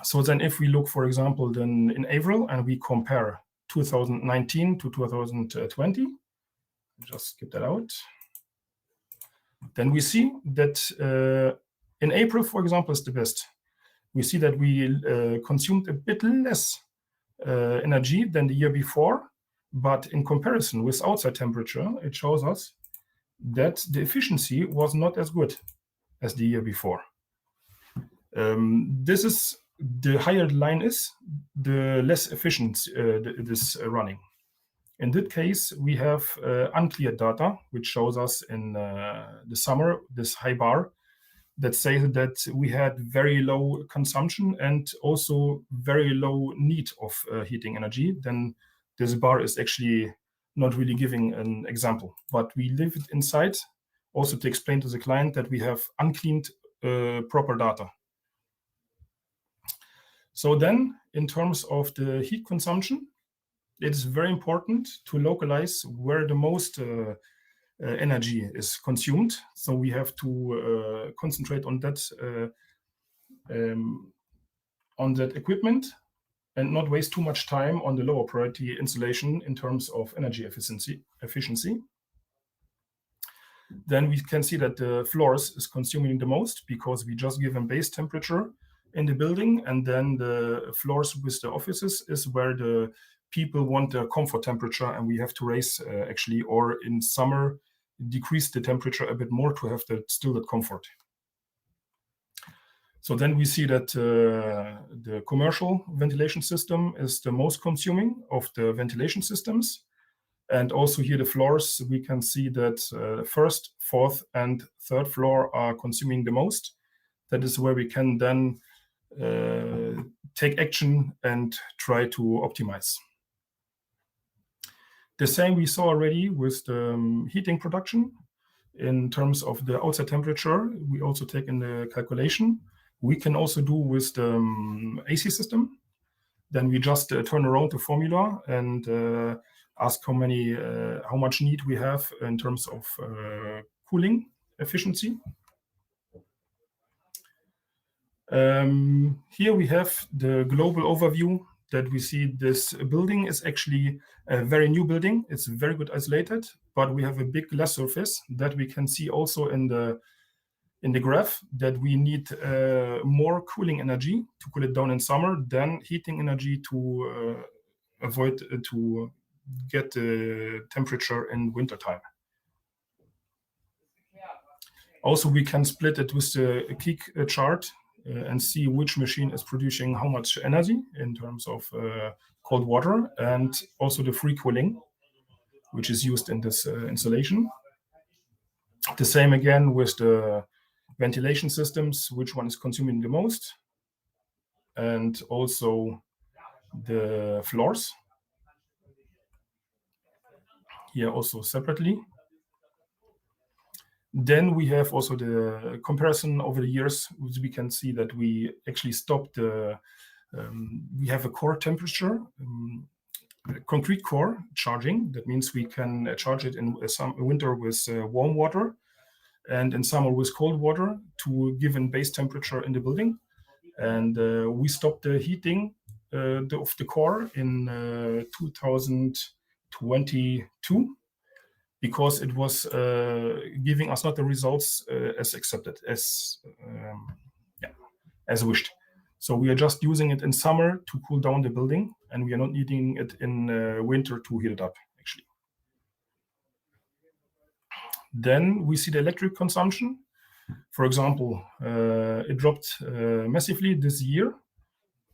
So then if we look, for example, then in April, and we compare 2019 to 2020, just skip that out, then we see that in April, for example, is the best. We see that we consumed a bit less energy than the year before, but in comparison with outside temperature, it shows us that the efficiency was not as good as the year before. This is, the higher the line is, the less efficient it is running. In that case, we have unclear data, which shows us in the summer, this high bar, that says that we had very low consumption and also very low need of heating energy. Then this bar is actually not really giving an example, but we leave it inside also to explain to the client that we have uncleaned proper data. So then in terms of the heat consumption, it is very important to localize where the most energy is consumed. So we have to concentrate on that equipment. and not waste too much time on the lower priority installation in terms of energy efficiency. Then we can see that the floors is consuming the most because we just give them base temperature in the building, and then the floors with the offices is where the people want the comfort temperature, and we have to raise actually, or in summer decrease the temperature a bit more to have still that comfort. So then we see that the commercial ventilation system is the most consuming of the ventilation systems. And also here the floors, we can see that first, fourth, and third floor are consuming the most. That is where we can then take action and try to optimize. The same we saw already with the heating production. In terms of the outside temperature, we also take in the calculation. We can also do with the AC system. Then we just turn around the formula and ask how much need we have in terms of cooling efficiency. Here we have the global overview that we see this building is actually a very new building. It's very good isolated, but we have a big glass surface that we can see also in the graph that we need more cooling energy to cool it down in summer than heating energy to avoid to get the temperature in winter time. Also, we can split it with the Keek chart and see which machine is producing how much energy in terms of cold water, and also the free cooling, which is used in this installation. The same again with the ventilation systems, which one is consuming the most, and also the floors. Here also separately. Then we have also the comparison over the years, which we can see that we actually stopped we have a core temperature, concrete core charging. That means we can charge it in some winter with warm water and in summer with cold water to give a base temperature in the building. And we stopped the heating of the core in 2022 because it was giving us not the results as accepted, as wished. So we are just using it in summer to cool down the building, and we are not needing it in winter to heat it up, actually. Then we see the electric consumption. For example, it dropped massively this year.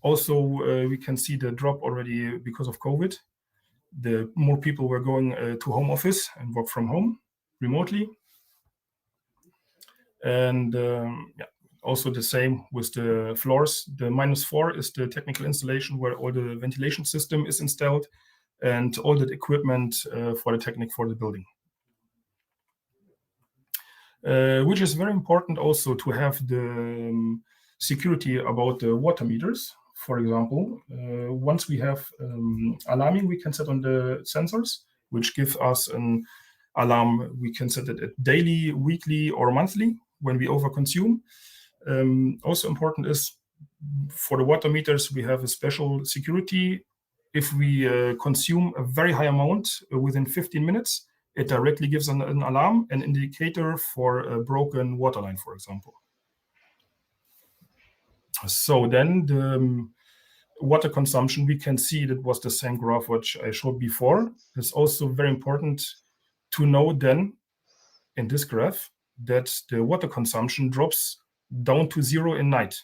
Also, we can see the drop already because of COVID. The more people were going to home office and work from home remotely. And also the same with the floors. The -4 is the technical installation where all the ventilation system is installed and all the equipment for the technique for the building. Which is very important also to have the security about the water meters. For example, once we have alarming, we can set on the sensors, which give us an alarm. We can set it at daily, weekly, or monthly when we overconsume. Also important is for the water meters, we have a special security. If we consume a very high amount within 15 minutes, it directly gives an alarm, an indicator for a broken water line, for example. So then the water consumption, we can see that was the same graph which I showed before. It's also very important to know then in this graph that the water consumption drops down to 0 in night.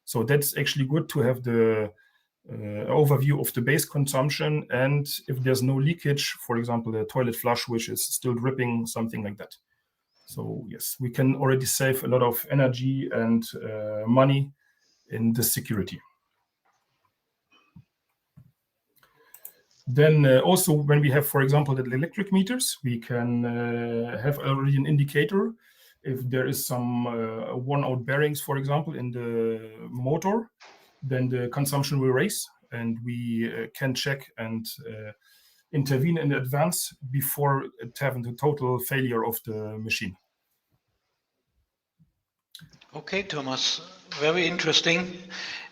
So that's actually good to have the overview of the base consumption, and if there's no leakage, for example, the toilet flush which is still dripping, something like that. So yes, we can already save a lot of energy and money in this security. Then also when we have, for example, the electric meters, we can have already an indicator if there is some worn-out bearings, for example, in the motor, then the consumption will rise, and we can check and intervene in advance before it having the total failure of the machine. Okay, Thomas, very interesting.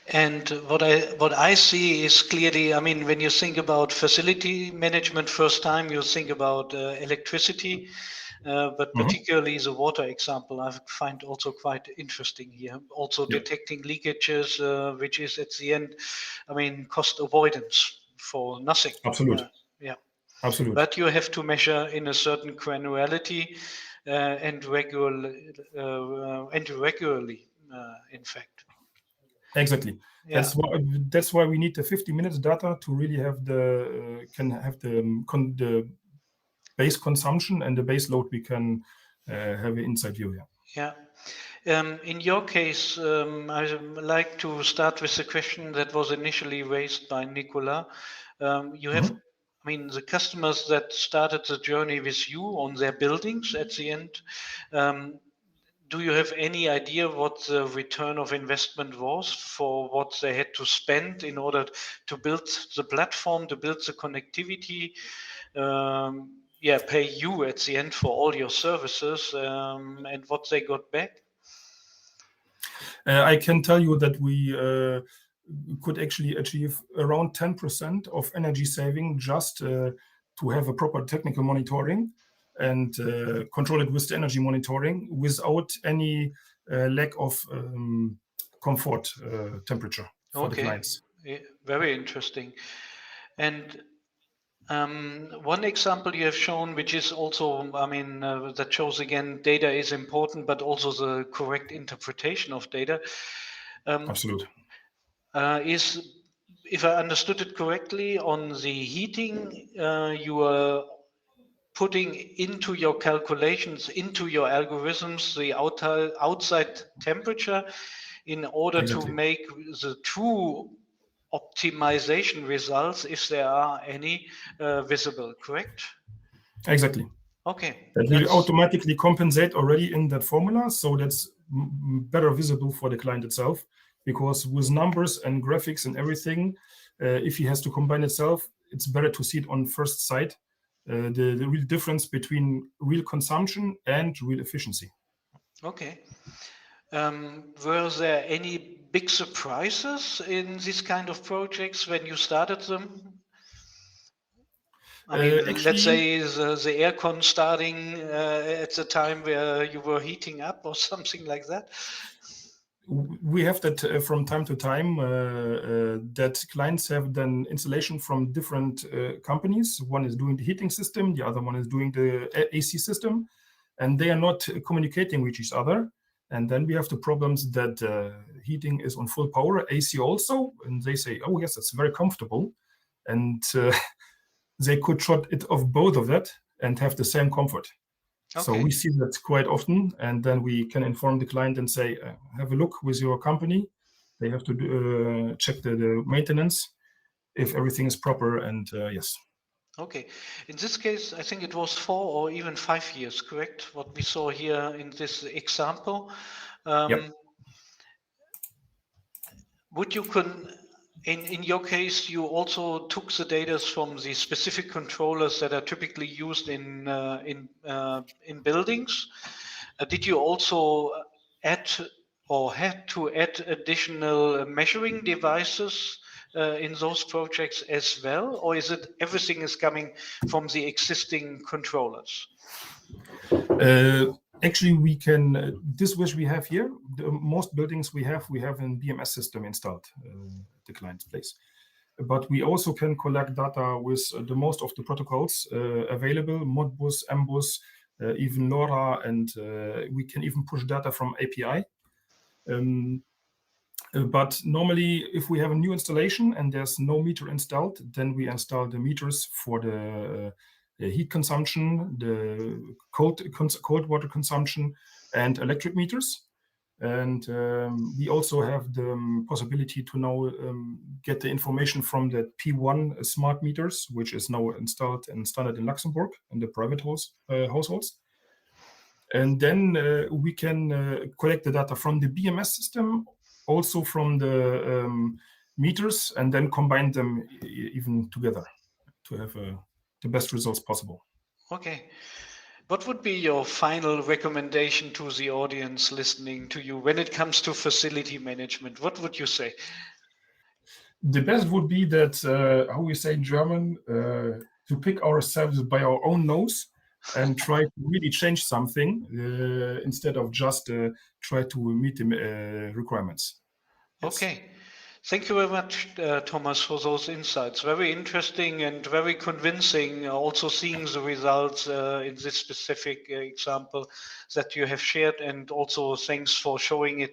And what I see is clearly, I mean, when you think about facility management first time, you think about electricity, but particularly the water example I find also quite interesting here. Also detecting leakages, which is at the end, I mean, cost avoidance for nothing. Absolute. Yeah. Absolute. But you have to measure in a certain granularity and regularly, in fact. Exactly. Yeah. That's why we need the 50 minutes data to really have the the base consumption and the base load we can have an inside view here. Yeah. In your case, I'd like to start with the question that was initially raised by Nicolas. You have, I mean, the customers that started the journey with you on their buildings at the end. Do you have any idea what the return of investment was for what they had to spend in order to build the platform, to build the connectivity? Pay you at the end for all your services and what they got back? I can tell you that we could actually achieve around 10% of energy saving just to have a proper technical monitoring and control it with the energy monitoring without any lack of comfort temperature for the clients. Very interesting. And one example you have shown, which is also, I mean, that shows again, data is important, but also the correct interpretation of data. Absolutely. Is, if I understood it correctly, on the heating, you are putting into your calculations, into your algorithms, the outside temperature in order to make the true optimization results, if there are any, visible, correct? Exactly. Okay. That will automatically compensate already in that formula, so that's better visible for the client itself, because with numbers and graphics and everything, if he has to combine itself, it's better to see it on first sight, the real difference between real consumption and real efficiency. Okay. Were there any big surprises in this kind of projects when you started them? I mean, Actually, let's say the aircon starting at the time where you were heating up or something like that. We have that from time to time, that clients have then installation from different companies. One is doing the heating system, the other one is doing the AC system, and they are not communicating with each other. And then we have the problems that heating is on full power, AC also, and they say, oh yes, it's very comfortable. And they could shut it off both of that and have the same comfort. Okay. So we see that quite often, and then we can inform the client and say, have a look with your company. They have to check the maintenance, if everything is proper, and yes. Okay. In this case, I think it was 4 or even 5 years, correct? What we saw here in this example. Yep. Would you in your case, you also took the data from the specific controllers that are typically used in buildings. Did you also add or had to add additional measuring devices in those projects as well, or is it everything is coming from the existing controllers? Actually, we can, this which we have here, most buildings we have an BMS system installed at the client's place. But we also can collect data with the most of the protocols available, Modbus, Mbus, even LoRa, and we can even push data from API. But normally, if we have a new installation and there's no meter installed, then we install the meters for the heat consumption, the cold water consumption, and electric meters. And we also have the possibility to now get the information from the P1 smart meters, which is now installed and standard in Luxembourg in the private households. And then we can collect the data from the BMS system, also from the meters, and then combine them even together to have the best results possible. Okay. What would be your final recommendation to the audience listening to you when it comes to facility management? What would you say? The best would be that, how we say in German, to pick ourselves by our own nose and try to really change something instead of just try to meet the requirements. Yes. Okay. Thank you very much, Thomas, for those insights. Very interesting and very convincing. Also seeing the results in this specific example that you have shared, and also thanks for showing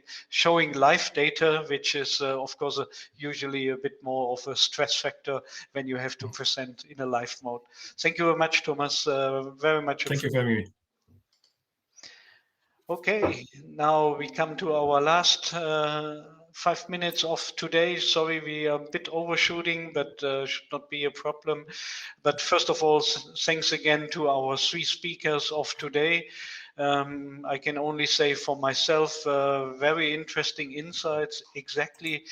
live data, which is, of course, usually a bit more of a stress factor when you have to present in a live mode. Thank you very much, Thomas. Very much. Thank you for having me. Okay, now we come to our last 5 minutes of today. Sorry, we are a bit overshooting, but should not be a problem. But first of all, thanks again to our 3 speakers of today. I can only say for myself, very interesting insights, exactly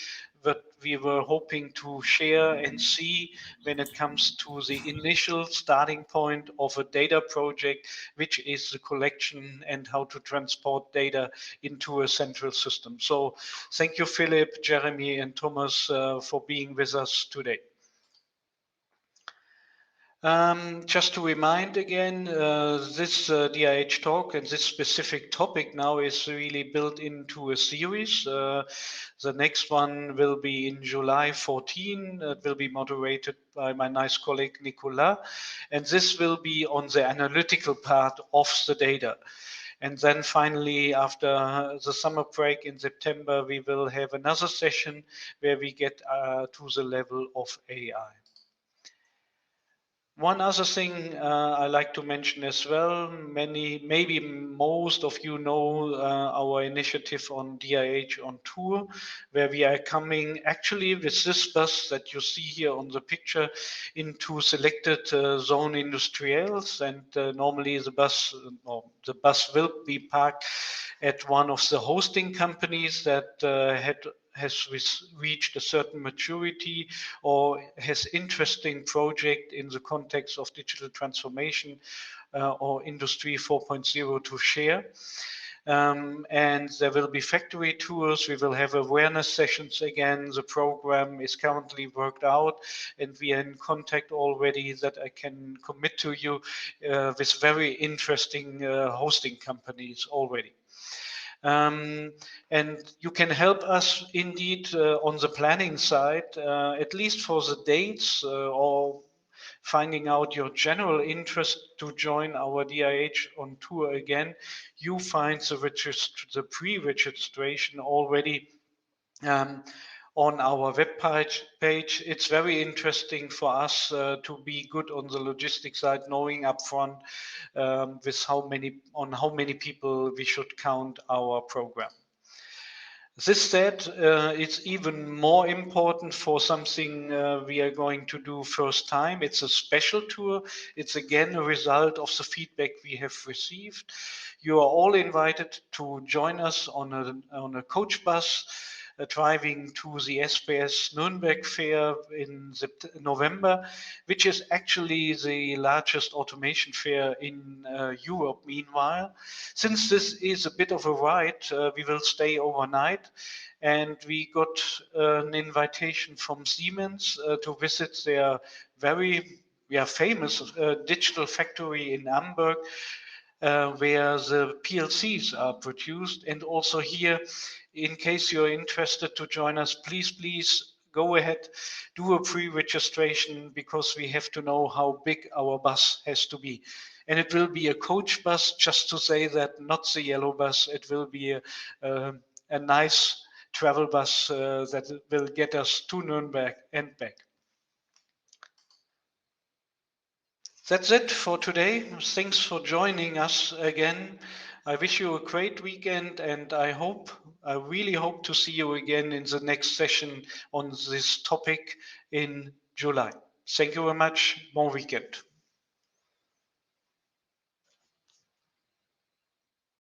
what we were hoping to share and see when it comes to the initial starting point of a data project, which is the collection and how to transport data into a central system. So thank you, Philip, Jeremy, and Thomas for being with us today. Just to remind again, this DIH talk and this specific topic now is really built into a series. The next one will be in July 14. It will be moderated by my nice colleague Nicolas. And this will be on the analytical part of the data. And then finally, after the summer break in September, we will have another session where we get to the level of AI. One other thing I like to mention as well, maybe most of you know our initiative on DIH on tour, where we are coming actually with this bus that you see here on the picture into selected zone industrials, and normally the bus will be parked at one of the hosting companies that has reached a certain maturity or has interesting project in the context of digital transformation or industry 4.0 to share. And there will be factory tours. We will have awareness sessions again. The program is currently worked out, and we are in contact already that I can commit to you with very interesting hosting companies already. And you can help us indeed on the planning side, at least for the dates or finding out your general interest to join our DIH on tour again. You find the pre-registration already on our web page. It's very interesting for us to be good on the logistics side, knowing upfront with how many people we should count our program. This said, it's even more important for something we are going to do first time. It's a special tour. It's again a result of the feedback we have received. You are all invited to join us on a coach bus driving to the SPS Nuremberg Fair in November, which is actually the largest automation fair in Europe meanwhile. Since this is a bit of a ride, we will stay overnight, and we got an invitation from Siemens to visit their very famous digital factory in Hamburg, where the PLCs are produced. And also here, in case you're interested to join us, please go ahead, do a pre-registration, because we have to know how big our bus has to be. And it will be a coach bus, just to say that, not the yellow bus. It will be a nice travel bus that will get us to Nuremberg and back. That's it for today. Thanks for joining us again. I wish you a great weekend, and I really hope to see you again in the next session on this topic in July. Thank you very much. Bon weekend.